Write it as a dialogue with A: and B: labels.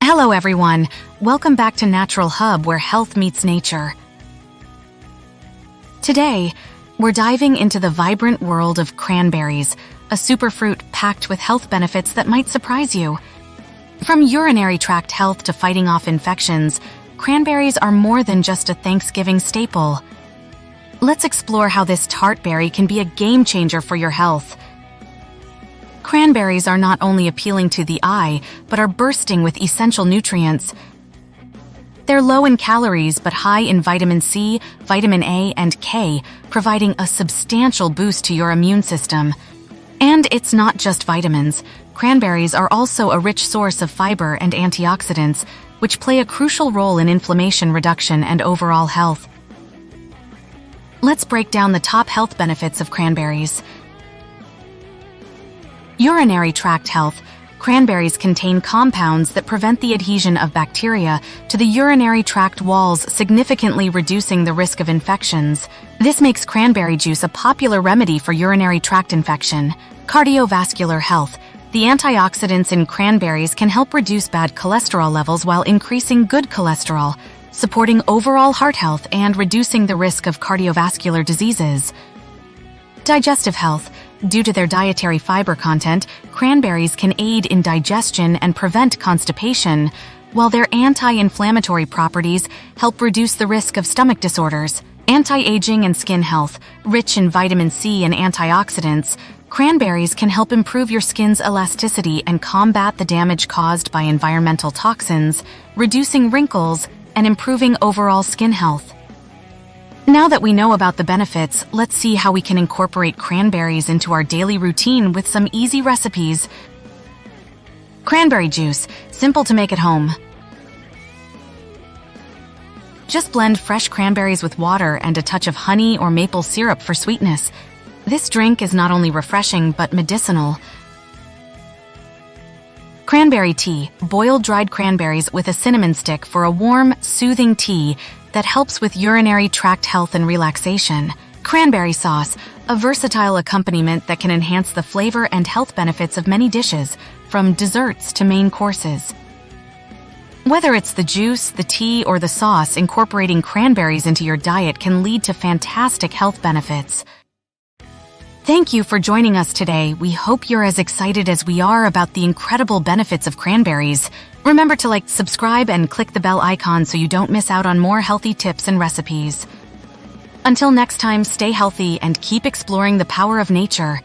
A: Hello everyone, welcome back to Naturalhub where health meets nature. Today, we're diving into the vibrant world of cranberries, a superfruit packed with health benefits that might surprise you. From urinary tract health to fighting off infections, cranberries are more than just a Thanksgiving staple. Let's explore how this tart berry can be a game changer for your health. Cranberries are not only appealing to the eye, but are bursting with essential nutrients. They're low in calories but high in vitamin C, vitamin A, and K, providing a substantial boost to your immune system. And it's not just vitamins. Cranberries are also a rich source of fiber and antioxidants, which play a crucial role in inflammation reduction and overall health. Let's break down the top health benefits of cranberries. Urinary tract health. Cranberries contain compounds that prevent the adhesion of bacteria to the urinary tract walls, significantly reducing the risk of infections. This makes cranberry juice a popular remedy for urinary tract infection. Cardiovascular health. The antioxidants in cranberries can help reduce bad cholesterol levels while increasing good cholesterol, supporting overall heart health and reducing the risk of cardiovascular diseases. Digestive health. Due to their dietary fiber content, cranberries can aid in digestion and prevent constipation, while their anti-inflammatory properties help reduce the risk of stomach disorders. Anti-aging and skin health. Rich in vitamin C and antioxidants, cranberries can help improve your skin's elasticity and combat the damage caused by environmental toxins, reducing wrinkles and improving overall skin health. Now that we know about the benefits, let's see how we can incorporate cranberries into our daily routine with some easy recipes. Cranberry juice, simple to make at home. Just blend fresh cranberries with water and a touch of honey or maple syrup for sweetness. This drink is not only refreshing but medicinal. Cranberry tea, boil dried cranberries with a cinnamon stick for a warm, soothing tea that helps with urinary tract health and relaxation. Cranberry sauce, a versatile accompaniment that can enhance the flavor and health benefits of many dishes, from desserts to main courses. Whether it's the juice, the tea, or the sauce, incorporating cranberries into your diet can lead to fantastic health benefits. Thank you for joining us today. We hope you're as excited as we are about the incredible benefits of cranberries. Remember to subscribe, and click the bell icon so you don't miss out on more healthy tips and recipes. Until next time, stay healthy and keep exploring the power of nature.